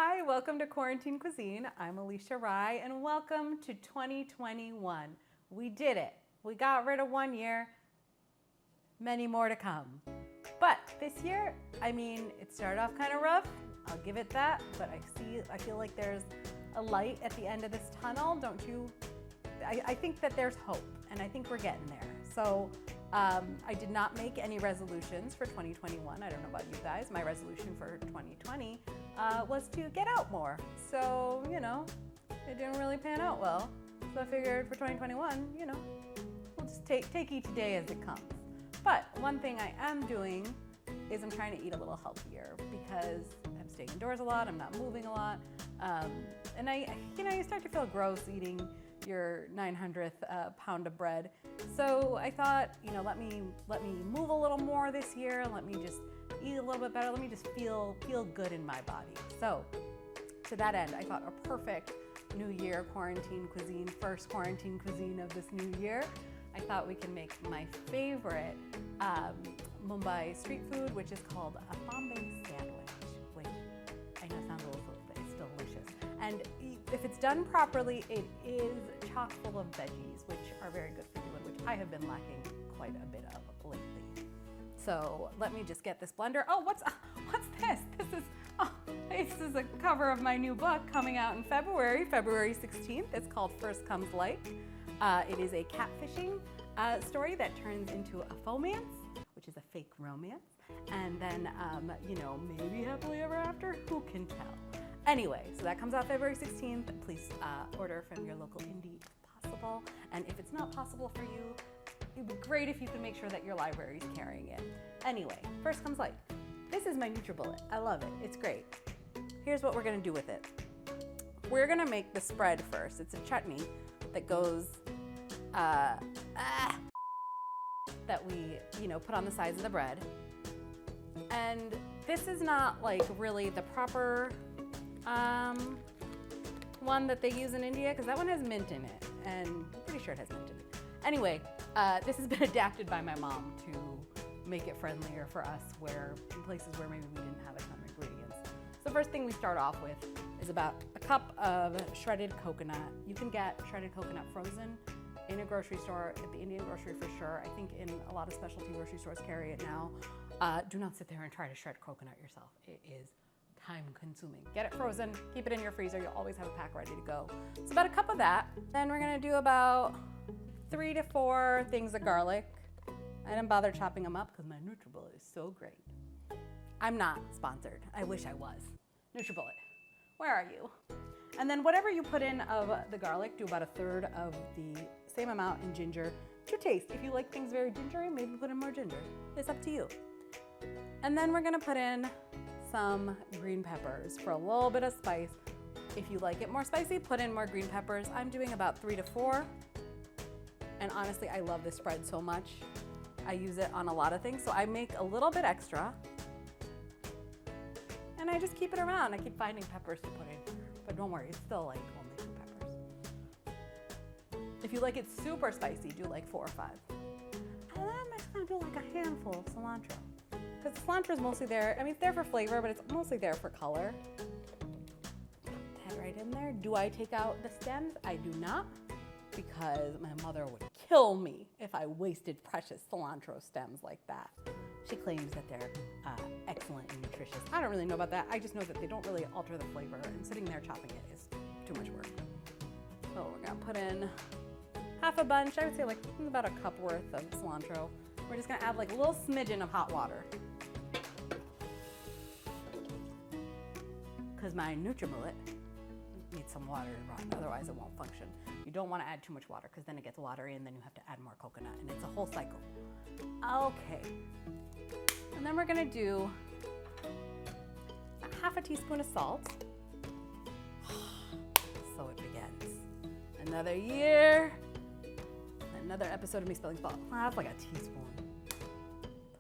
Hi, welcome to Quarantine Cuisine. I'm Alicia Rye, and welcome to 2021. We did it. We got rid of 1 year, many more to come. But this year, it started off kind of rough. I'll give it that, but I feel like there's a light at the end of this tunnel, don't you? I think that there's hope, and I think we're getting there. So I did not make any resolutions for 2021. I don't know about you guys. My resolution for 2020 was to get out more. So, it didn't really pan out well. So I figured for 2021, we'll just take each day as it comes. But one thing I am doing is I'm trying to eat a little healthier because I'm staying indoors a lot, I'm not moving a lot. And you start to feel gross eating your 900th pound of bread. So I thought, let me move a little more this year. Let me just eat a little bit better. Let me just feel good in my body. So to that end, I thought a perfect New Year quarantine cuisine, first quarantine cuisine of this new year. I thought we can make my favorite Mumbai street food, which is called a Bombay sandwich, which I know sounds a little silly, but it's delicious. And if it's done properly, it is chock full of veggies, which are very good for you and which I have been lacking quite a bit of lately. So let me just get this blender. Oh, what's this? This is a cover of my new book coming out in February 16th. It's called First Comes Like. It is a catfishing story that turns into a fomance, which is a fake romance. And then, maybe happily ever after, who can tell? Anyway, so that comes out February 16th. Please order from your local indie if possible. And if it's not possible for you, it would be great if you could make sure that your library is carrying it. Anyway, First Comes Like. This is my NutriBullet. I love it. It's great. Here's what we're gonna do with it. We're gonna make the spread first. It's a chutney that goes, that we, put on the sides of the bread. And this is not like really the proper one that they use in India, because that one has mint in it, and I'm pretty sure it has mint in it. Anyway, this has been adapted by my mom to make it friendlier for us in places where maybe we didn't have a ton of ingredients. So the first thing we start off with is about a cup of shredded coconut. You can get shredded coconut frozen in a grocery store, at the Indian grocery for sure. I think in a lot of specialty grocery stores carry it now. Do not sit there and try to shred coconut yourself. It is time consuming. Get it frozen, keep it in your freezer. You'll always have a pack ready to go. So about a cup of that. Then we're gonna do about 3 to 4 things of garlic. I didn't bother chopping them up because my NutriBullet is so great. I'm not sponsored. I wish I was. NutriBullet, where are you? And then whatever you put in of the garlic, do about 1/3 of the same amount in ginger to taste. If you like things very gingery, maybe put in more ginger. It's up to you. And then we're gonna put in some green peppers for a little bit of spice. If you like it more spicy, put in more green peppers. I'm doing about 3 to 4. And honestly, I love this spread so much. I use it on a lot of things, so I make a little bit extra. And I just keep it around. I keep finding peppers to put in here. But don't worry, it's still like only 2 peppers. If you like it super spicy, do like 4 or 5. And then I'm just gonna do like a handful of cilantro. Because cilantro is mostly there, it's there for flavor, but it's mostly there for color. Put that right in there. Do I take out the stems? I do not, because my mother would kill me if I wasted precious cilantro stems like that. She claims that they're excellent and nutritious. I don't really know about that. I just know that they don't really alter the flavor, and sitting there chopping it is too much work. So we're gonna put in half a bunch. I would say like about a cup worth of cilantro. We're just gonna add like a little smidgen of hot water, because my NutriBullet needs some water to run, otherwise it won't function. You don't want to add too much water because then it gets watery and then you have to add more coconut, and it's a whole cycle. Okay, and then we're gonna do half a teaspoon of salt. So it begins. Another year, another episode of me spilling salt. That's like a teaspoon.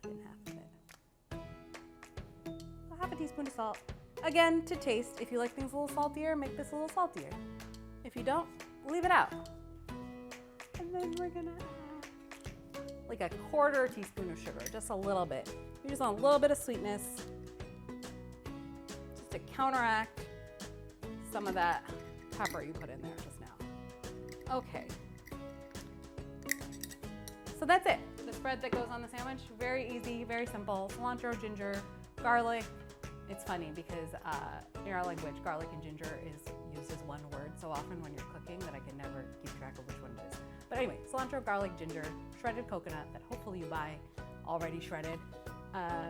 Put in half of it. Half a teaspoon of salt. Again, to taste. If you like things a little saltier, make this a little saltier. If you don't, leave it out. And then we're gonna add like a 1/4 teaspoon of sugar, just a little bit. You just want a little bit of sweetness, just to counteract some of that pepper you put in there just now. Okay. So that's it. The spread that goes on the sandwich, very easy, very simple. Cilantro, ginger, garlic. It's funny because in our language, garlic and ginger is used as one word so often when you're cooking that I can never keep track of which one it is. But anyway, cilantro, garlic, ginger, shredded coconut that hopefully you buy already shredded.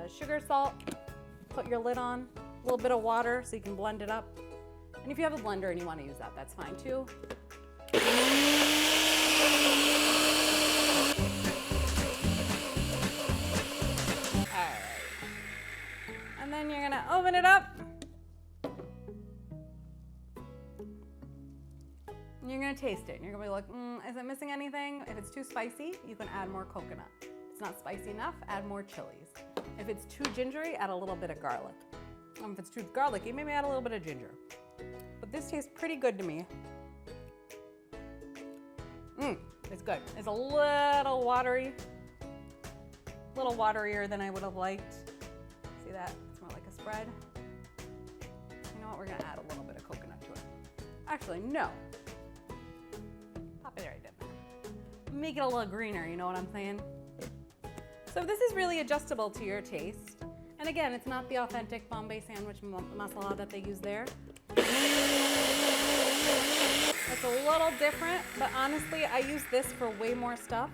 Sugar, salt, put your lid on, a little bit of water so you can blend it up. And if you have a blender and you want to use that, that's fine too. And then you're gonna open it up. And you're gonna taste it. And you're gonna be like, is it missing anything? If it's too spicy, you can add more coconut. If it's not spicy enough, add more chilies. If it's too gingery, add a little bit of garlic. If it's too garlicky, maybe add a little bit of ginger. But this tastes pretty good to me. It's good. It's a little watery. A little waterier than I would have liked. See that? It's more like a spread. You know what? We're gonna add a little bit of coconut to it. Actually, no. Pop it right in there. Make it a little greener, you know what I'm saying? So this is really adjustable to your taste. And again, it's not the authentic Bombay sandwich masala that they use there. It's a little different, but honestly, I use this for way more stuff.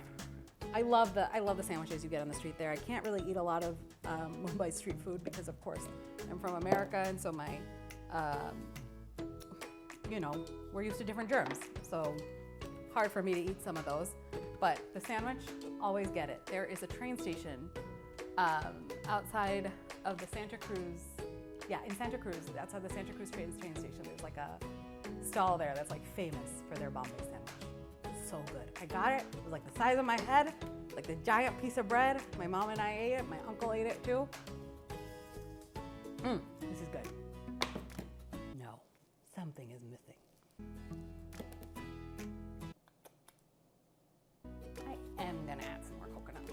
I love the sandwiches you get on the street there. I can't really eat a lot of Mumbai street food because, of course, I'm from America, and so my, you know, we're used to different germs. So hard for me to eat some of those. But the sandwich, always get it. There is a train station outside of the Santa Cruz. Yeah, in Santa Cruz, outside the Santa Cruz train station, there's like a stall there that's like famous for their Bombay sandwich. So good. I got it. It was like the size of my head, like the giant piece of bread. My mom and I ate it. My uncle ate it too. This is good. No, something is missing. I am gonna add some more coconut.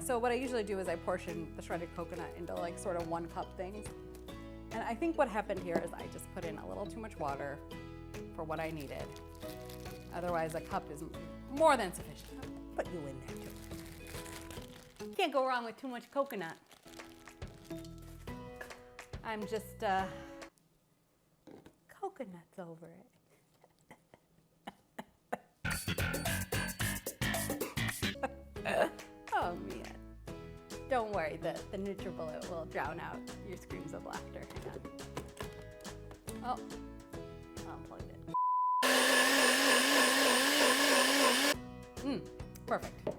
So what I usually do is I portion the shredded coconut into like sort of 1 cup things. And I think what happened here is I just put in a little too much water for what I needed. Otherwise, a cup is more than sufficient. Put you in there too. Can't go wrong with too much coconut. I'm just coconuts over it. Oh man. Don't worry, the NutriBullet will drown out your screams of laughter. Hang on. Oh, I unplugged it. Perfect.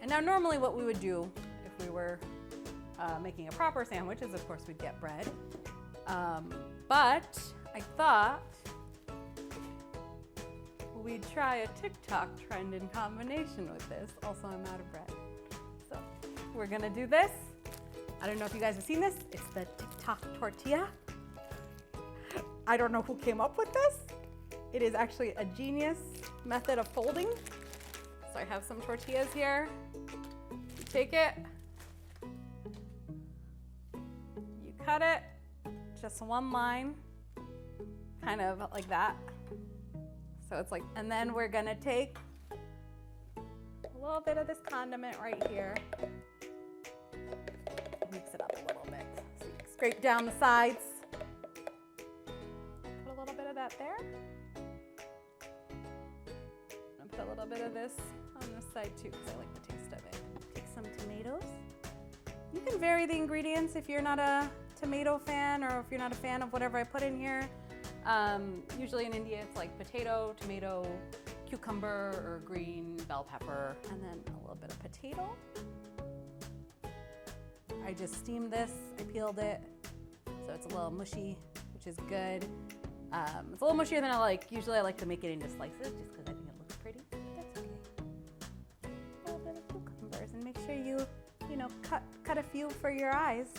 And now normally what we would do if we were making a proper sandwich is, of course, we'd get bread. But I thought we'd try a TikTok trend in combination with this. Also, I'm out of bread. So we're gonna do this. I don't know if you guys have seen this. It's the TikTok tortilla. I don't know who came up with this. It is actually a genius method of folding. So I have some tortillas here. You take it, you cut it, just 1 line, kind of like that. So it's like, and then we're gonna take a little bit of this condiment right here. Mix it up a little bit. So you scrape down the sides. Put a little bit of that there. And put a little bit of this on this side too, because I like the taste of it. Take some tomatoes. You can vary the ingredients if you're not a tomato fan or if you're not a fan of whatever I put in here. Usually in India it's like potato, tomato, cucumber or green bell pepper, and then a little bit of potato. I just steamed this, I peeled it, so it's a little mushy, which is good. It's a little mushier than I like. Usually I like to make it into slices just because I think it looks pretty, but that's okay. A little bit of cucumbers, and make sure you cut a few for your eyes,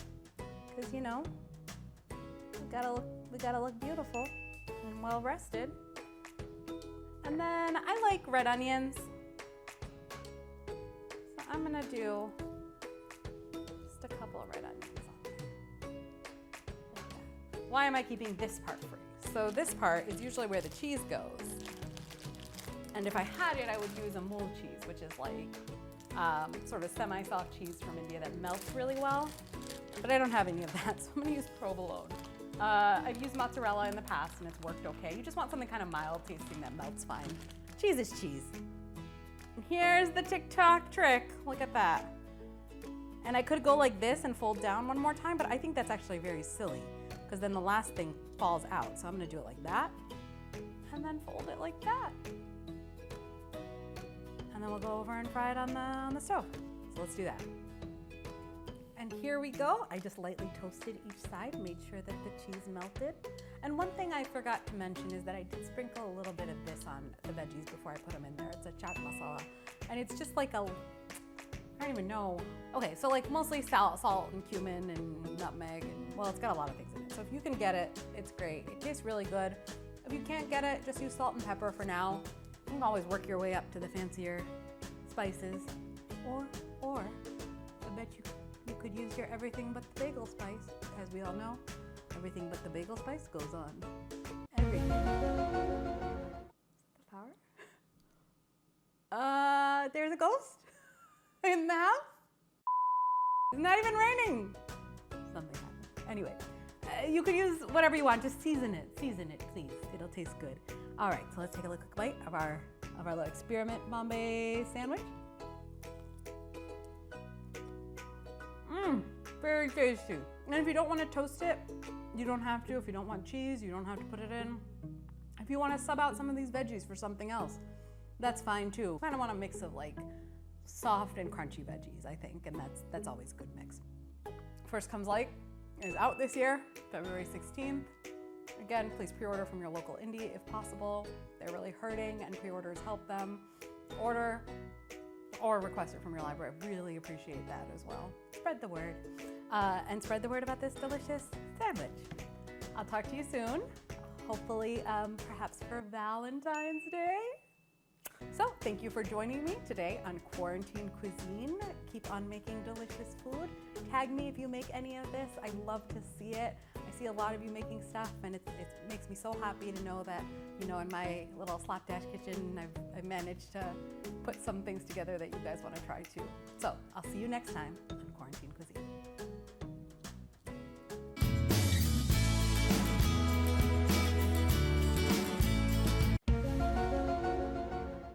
because we gotta look beautiful and well rested. And then I like red onions, so I'm gonna do just a couple of red onions on there. Like that. Why am I keeping this part free? So this part is usually where the cheese goes. And if I had it, I would use a mold cheese, which is like sort of semi-soft cheese from India that melts really well. But I don't have any of that, so I'm gonna use provolone. I've used mozzarella in the past and it's worked okay. You just want something kind of mild tasting that melts fine. Cheese is cheese. And here's the TikTok trick. Look at that. And I could go like this and fold down one more time, but I think that's actually very silly because then the last thing falls out. So I'm gonna do it like that and then fold it like that. And then we'll go over and fry it on the stove. So let's do that. And here we go. I just lightly toasted each side, made sure that the cheese melted. And one thing I forgot to mention is that I did sprinkle a little bit of this on the veggies before I put them in there. It's a chaat masala. And it's just like I don't even know. Okay, so like mostly salt and cumin and nutmeg. And, well, it's got a lot of things in it. So if you can get it, it's great. It tastes really good. If you can't get it, just use salt and pepper for now. You can always work your way up to the fancier spices. Or I bet you could use your everything but the bagel spice. As we all know, everything but the bagel spice goes on everything. Is that the power? There's a ghost in the house. It's not even raining. Something happened. Anyway, you could use whatever you want. Just season it, please. It'll taste good. All right, so let's take a quick bite of our little experiment Bombay sandwich. Very tasty. And if you don't want to toast it, you don't have to. If you don't want cheese, you don't have to put it in. If you want to sub out some of these veggies for something else, that's fine too. Kind of want a mix of like soft and crunchy veggies, I think, and that's always a good mix. First Comes Light is out this year, February 16th. Again, please pre-order from your local indie if possible. They're really hurting and pre-orders help them. Order or request it from your library. I really appreciate that as well. Spread the word. And spread the word about this delicious sandwich. I'll talk to you soon, hopefully perhaps for Valentine's Day. So thank you for joining me today on Quarantine Cuisine. Keep on making delicious food. Tag me if you make any of this. I love to see it. I see a lot of you making stuff and it makes me so happy to know that, you know, in my little slapdash kitchen, I've managed to put some things together that you guys want to try too. So I'll see you next time on Quarantine Cuisine.